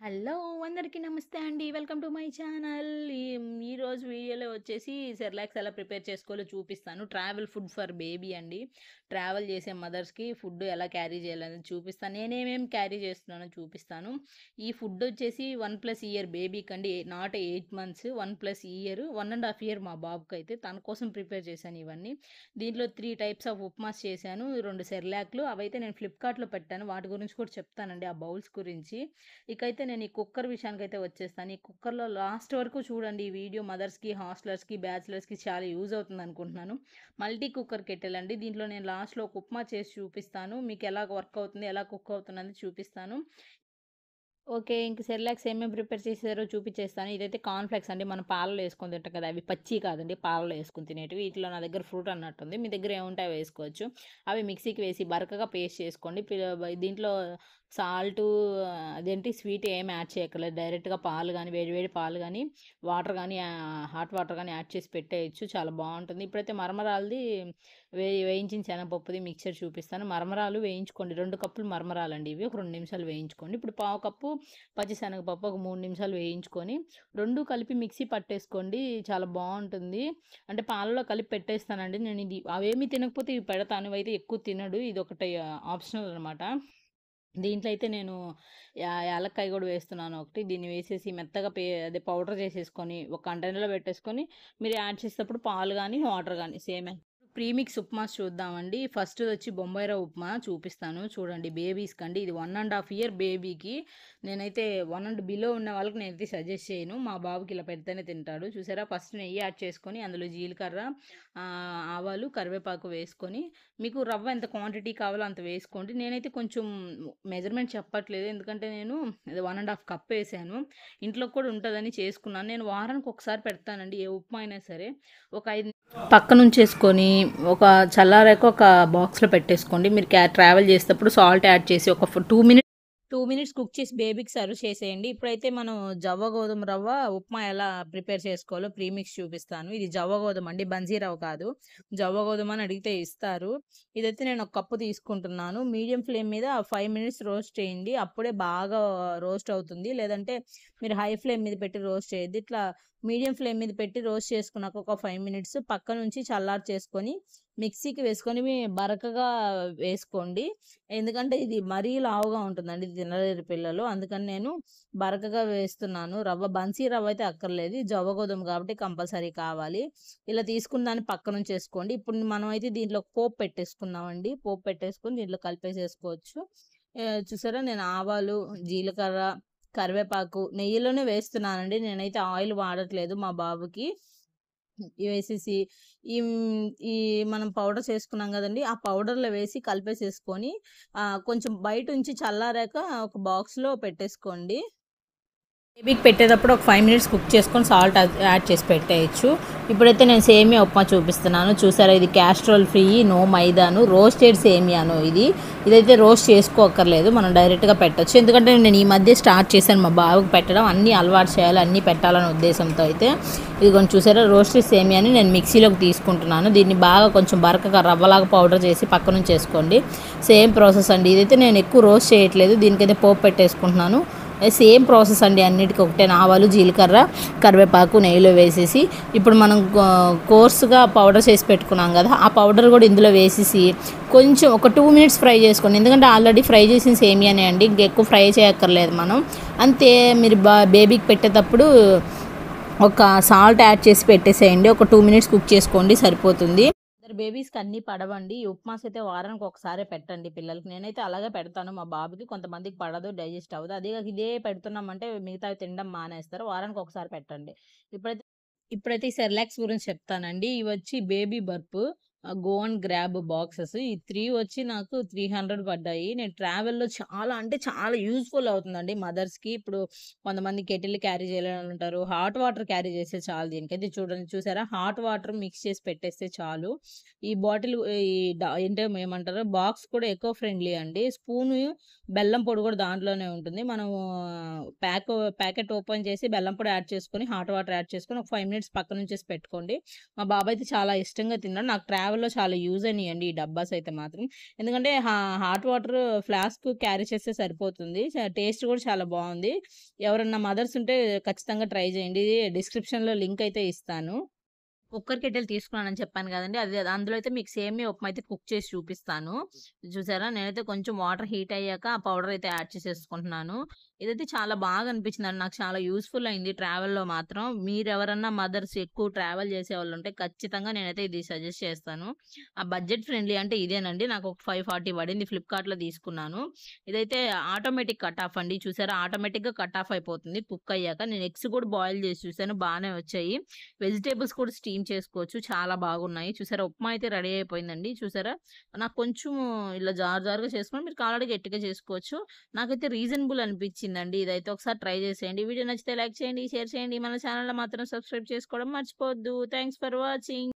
Hello! అందరికీ నమస్తే అండి. Welcome to my channel. ఈరోజు వీడియోలో వచ్చేసి సెర్లాక్స్ ఎలా ప్రిపేర్ చేసుకోవాలో చూపిస్తాను. ట్రావెల్ ఫుడ్ ఫర్ బేబీ అండి. ట్రావెల్ చేసే మదర్స్‌కి ఫుడ్ ఎలా క్యారీ చేయాలనేది చూపిస్తాను. నేనేమేమి క్యారీ చేస్తున్నానో చూపిస్తాను. ఈ ఫుడ్ వచ్చేసి 1+ ఇయర్ బేబీకండి. నాట్ 8 మంత్స్ 1+ ఇయర్, 1½ ఇయర్ మా బాబుకైతే. తన కోసం ప్రిపేర్ చేశాను ఇవన్నీ. దీంట్లో 3 టైప్స్ ఆఫ్ ఉప్మాస్ చేశాను. 2 సెర్లాక్‌లు అవైతే నేను ఫ్లిప్‌కార్ట్‌లో పెట్టాను. వాటి గురించి కూడా చెప్తానండి. ఆ బౌల్స్ గురించి. ఇకైతే నేను ఈ కుక్కర్ విషయానికైతే వచ్చేస్తాను. ఈ కుక్కర్‌లో లాస్ట్ వరకు చూడండి. ఈ వీడియో మదర్స్‌కి, హాస్టలర్స్‌కి, బ్యాచిలర్స్‌కి చాలా యూజ్ అవుతుందనుకుంటున్నాను. మల్టీ కుక్కర్ కెటిల్ అండి. దీంట్లో నేను లాస్ట్‌లో ఒక ఉప్మా చేసి చూపిస్తాను. మీకెలా వర్క్ అవుతుంది, ఎలా కుక్ అవుతుందనేది చూపిస్తాను. ఓకే. ఇంక సెర్లాక్స్ ఏమేమి ప్రిపేర్ చేశారో చూపిచ్చేస్తాను. ఇదైతే కార్న్ ఫ్లేక్స్ అండి. మనం పాలలో ఏసుకొని తింటాం కదా! అవి పచ్చియి కాదండి. పాలలో ఏసుకొని తినేటివి. వీటిలో నా దగ్గర ఫ్రూట్ అన్నట్టుంది. మీ దగ్గర ఏముంటే అవి వేసుకోవచ్చు. అవి మిక్సీకి వేసి బరకగా పేస్ట్ చేసుకోండి. దీంట్లో సాల్టు అదేంటి స్వీట్ ఏమి యాడ్ చేయక్కర్లేదు. డైరెక్ట్‌గా పాలు గాని, వేడి వేడి పాలు గాని, వాటర్ గాని హాట్ వాటర్ గాని యాడ్ చేసి పెట్టేయొచ్చు. చాలా బావుంటుంది. ఇప్పుడైతే మరమరాలది వేయించిన శనగపప్పుది మిక్స్చర్ చూపిస్తాను. మరమరాలు వేయించుకోండి. 2 కప్పులు మరమరాలండి ఇవి. ఒక 2 నిమిషాలు వేయించుకోండి. ఇప్పుడు పావు కప్పు పచ్చిశనగపప్పు ఒక 3 నిమిషాలు వేయించుకొని 2 కలిపి మిక్సీ పట్టేసుకోండి. చాలా బావుంటుంది. అంటే పాలలో కలిపి పెట్టేస్తానండి. నేను ఇది అవేమీ తినకపోతే ఇవి పెడతాను. ఇవైతే ఎక్కువ తినడు. ఇదొకటి ఆప్షనల్ అనమాట. దీంట్లో అయితే నేను యాలక్కాయ గూడా వేస్తున్నాను ఒకటి. దీన్ని వేసేసి మెత్తగా అదే పౌడర్ చేసేసుకొని ఒక కంటైనర్‌లో పెట్టేసుకొని మీరు యాడ్ చేసేటప్పుడు పాలు గాని, వాటర్ గాని సేమే. ప్రీమిక్స్ ఉప్మాస్ చూద్దామండి. ఫస్ట్‌దొచ్చి బొంబాయి రవ్వ ఉప్మా చూపిస్తాను. చూడండి బేబీస్‌కండి. ఇది 1½ ఇయర్ బేబీకి. నేనైతే 1 అండ్ బిలో ఉన్న వాళ్ళకి నేనైతే సజెస్ట్ చేయను. మా బాబుకి ఇలా పెడితేనే తింటాడు. చూసారా? ఫస్ట్ నెయ్యి యాడ్ చేసుకొని అందులో జీలకర్ర, ఆవాలు, కరివేపాకు వేసుకొని మీకు రవ్వ ఎంత క్వాంటిటీ కావాలో అంత వేసుకోండి. నేనైతే కొంచెం మెజర్‌మెంట్ చెప్పట్లేదు. ఎందుకంటే నేను 1½ కప్ ఏసాను. ఇంట్లో కూడా ఉంటదని చేసుకున్నాను. నేను వారానికి ఒకసారి పెడతానండి. ఏ ఉప్మా అయినా సరే. ఒక 5 పక్కనుంచేసుకొని ఒక చల్లారాక ఒక బాక్స్‌లో పెట్టేసుకోండి. మీరు ట్రావెల్ చేసేటప్పుడు సాల్ట్ యాడ్ చేసి ఒక 2 మినిట్స్ కుక్ చేసి బేబీకి సర్వ్ చేసేయండి. ఇప్పుడైతే మనం జవ్వ గోధుమ రవ్వ ఉప్మా ఎలా ప్రిపేర్ చేసుకోవాలో ప్రీమిక్స్ చూపిస్తాను. ఇది జవ్వ గోధుమ అండి. బన్సీ రవ్వ కాదు. జవ్వ గోధుమ అని అడిగితే ఇస్తారు. ఇదైతే నేను ఒక కప్పు తీసుకుంటున్నాను. మీడియం ఫ్లేమ్ మీద 5 మినిట్స్ రోస్ట్ చేయండి. అప్పుడే బాగా రోస్ట్ అవుతుంది. లేదంటే మీరు హై ఫ్లేమ్ మీద పెట్టి రోస్ట్ చేయొద్దు. ఇట్లా మీడియం ఫ్లేమ్ మీద పెట్టి రోస్ట్ చేసుకున్నాక ఒక 5 మినిట్స్ పక్క నుంచి చల్లార్చేసుకొని మిక్సీకి వేసుకొని బరకగా వేసుకోండి. ఎందుకంటే ఇది మరీ లావుగా ఉంటుందండి. ఇది తినలేరు పిల్లలు. అందుకని నేను బరకగా వేస్తున్నాను. రవ్వ బన్సీ రవ్వ అయితే అక్కర్లేదు. ఇది జొవ గోధుమ కాబట్టి కంపల్సరీ కావాలి. ఇలా తీసుకున్న దాన్ని పక్కనుంచేసుకోండి. ఇప్పుడు మనమైతే దీంట్లో పోపు పెట్టేసుకున్నామండి. పోపు పెట్టేసుకొని దీంట్లో కలిపేసేసుకోవచ్చు. చూసారా నేను ఆవాలు, జీలకర్ర, కరివేపాకు నెయ్యిలోనే వేస్తున్నానండి. నేనైతే ఆయిల్ వాడట్లేదు మా బాబుకి. వేసేసి ఈ ఈ మనం పౌడర్ చేసుకున్నాం గదండీ! ఆ పౌడర్‌లో వేసి కలిపేసేసుకొని కొంచెం బయటుంచి చల్లారాక ఒక బాక్స్‌లో పెట్టేసుకోండి. బేబీకి పెట్టేటప్పుడు ఒక 5 మినిట్స్ కుక్ చేసుకొని సాల్ట్ యాడ్ చేసి పెట్టేయొచ్చు. ఇప్పుడైతే నేను సేమియా ఉప్మా చూపిస్తున్నాను. చూసారా ఇది క్యాస్ట్రోల్ ఫ్రీ, నో మైదాను, రోస్టెడ్ సేమియాను ఇది. ఇదైతే రోస్ట్ చేసుకోక్కర్లేదు. మనం డైరెక్ట్‌గా పెట్టొచ్చు. ఎందుకంటే నేను ఈ మధ్య స్టార్ట్ చేశాను మా బాబుకి పెట్టడం. అన్నీ అలవాటు చేయాలి, అన్నీ పెట్టాలనే ఉద్దేశంతో అయితే. ఇదిగోండి చూసారా రోస్టెడ్ సేమియాని నేను మిక్సీలోకి తీసుకుంటున్నాను. దీన్ని బాగా కొంచెం బరకగా రవ్వలాగా పౌడర్ చేసి పక్కనుంచేసుకోండి. సేమ్ ప్రాసెస్ అండి. ఇదైతే నేను ఎక్కువ రోస్ట్ చేయట్లేదు. దీనికైతే పోపు పెట్టేసుకుంటున్నాను. సేమ్ ప్రాసెస్ అండి అన్నిటికీ ఒకటే. ఆవాలు, జీలకర్ర, కరివేపాకు నెయ్యిలో వేసేసి ఇప్పుడు మనం కోర్స్‌గా పౌడర్ చేసి పెట్టుకున్నాం కదా! ఆ పౌడర్ కూడా ఇందులో వేసేసి కొంచెం ఒక 2 మినిట్స్ ఫ్రై చేసుకోండి. ఎందుకంటే ఆల్రెడీ ఫ్రై చేసిన సేమియానే అండి. ఇంకెక్కువ ఫ్రై చేయక్కర్లేదు మనం. అంతే మీరు బేబీకి పెట్టేటప్పుడు ఒక సాల్ట్ యాడ్ చేసి పెట్టేసేయండి. ఒక 2 మినిట్స్ కుక్ చేసుకోండి సరిపోతుంది. ఇద్దరు బేబీస్‌కి అన్నీ పడవండి. ఈ ఉప్మాస్ అయితే వారానికి ఒకసారే పెట్టండి పిల్లలకి. నేనైతే అలాగే పెడతాను మా బాబుకి. కొంతమందికి పడదు, డైజెస్ట్ అవ్వదు. అదే కాక ఇదే పెడుతున్నామంటే మిగతావి తినడం మానేస్తారు. వారానికి ఒకసారి పెట్టండి. ఇప్పుడైతే ఇప్పుడైతే ఈ సెర్లాక్స్ గురించి చెప్తానండి. ఇవొచ్చి baby burp, go and grab boxes. ఈ 3 వచ్చి నాకు 300 పడ్డాయి. నేను ట్రావెల్‌లో చాలా అంటే చాలా యూజ్‌ఫుల్ అవుతుందండి మదర్స్‌కి. ఇప్పుడు కొంతమంది కెటిల్ క్యారీ చేయలేనుంటారు. హాట్ వాటర్ క్యారీ చేస్తే చాలు దీనికైతే. చూడండి చూసారా? హాట్ వాటర్ మిక్స్ చేసి పెట్టేస్తే చాలు. ఈ బాటిల్ ఈ ఏంటో ఏమంటారు బాక్స్ కూడా ఎకో ఫ్రెండ్లీ అండి. స్పూను, బెల్లం పొడి కూడా దాంట్లోనే ఉంటుంది. మనము ప్యాకెట్ ఓపెన్ చేసి బెల్లం పొడి యాడ్ చేసుకొని, హాట్ వాటర్ యాడ్ చేసుకొని ఒక 5 మినిట్స్ పక్కనుంచేసి పెట్టుకోండి. మా బాబు అయితే చాలా ఇష్టంగా తిన్నాడు. నాకు ట్రావెల్ ట్రావెల్‌లో చాలా యూజ్ అయినాయండి ఈ డబ్బాస్ అయితే మాత్రం. ఎందుకంటే హాట్ వాటర్ ఫ్లాస్క్ క్యారీ చేస్తే సరిపోతుంది. టేస్ట్ కూడా చాలా బావుంది. ఎవరన్నా మదర్స్ ఉంటే ఖచ్చితంగా ట్రై చేయండి. డిస్క్రిప్షన్‌లో లింక్ అయితే ఇస్తాను. కుక్కర్ కెటిల్ తీసుకున్నానని చెప్పాను గదండీ! అందులో అయితే మీకు సేమియా ఉప్మా అయితే కుక్ చేసి చూపిస్తాను. చూసారా? నేనైతే కొంచెం వాటర్ హీట్ అయ్యాక ఆ పౌడర్ అయితే యాడ్ చేసేసుకుంటున్నాను. ఇదైతే చాలా బాగా అనిపించిందండి. నాకు చాలా యూజ్‌ఫుల్ అయింది ట్రావెల్‌లో మాత్రం. మీరెవరన్నా మదర్స్ ఎక్కువ ట్రావెల్ చేసేవాళ్ళుంటే ఖచ్చితంగా నేనైతే ఇది సజెస్ట్ చేస్తాను. ఆ బడ్జెట్ ఫ్రెండ్లీ అంటే ఇదేనండి. నాకు ఒక 540 పడింది. ఫ్లిప్‌కార్ట్‌లో తీసుకున్నాను. ఇదైతే ఆటోమేటిక్ కట్ ఆఫ్ అండి. చూసారా? ఆటోమేటిక్‌గా కట్ ఆఫ్ అయిపోతుంది కుక్ అయ్యాక. నేను ఎగ్స్ కూడా బాయిల్ చేసి చూసాను. బానే వచ్చాయి. వెజిటబుల్స్ కూడా స్టీమ్ చేసుకోవచ్చు. చాలా బాగున్నాయి. చూసారా? ఉప్మా అయితే రెడీ అయిపోయిందండి. చూసారా? నాకు కొంచెం ఇలా జారుగా చేసుకొని మీరు కావాలంటే గట్టిగా చేసుకోవచ్చు. నాకైతే రీజనబుల్ అనిపించిందండి. ఇదైతే ఒకసారి ట్రై చేసేయండి. వీడియో నచ్చితే లైక్ చేయండి, షేర్ చేయండి. మన ఛానెల్‌లో మాత్రం సబ్స్క్రైబ్ చేసుకోవడం మర్చిపోవద్దు. Thanks for watching.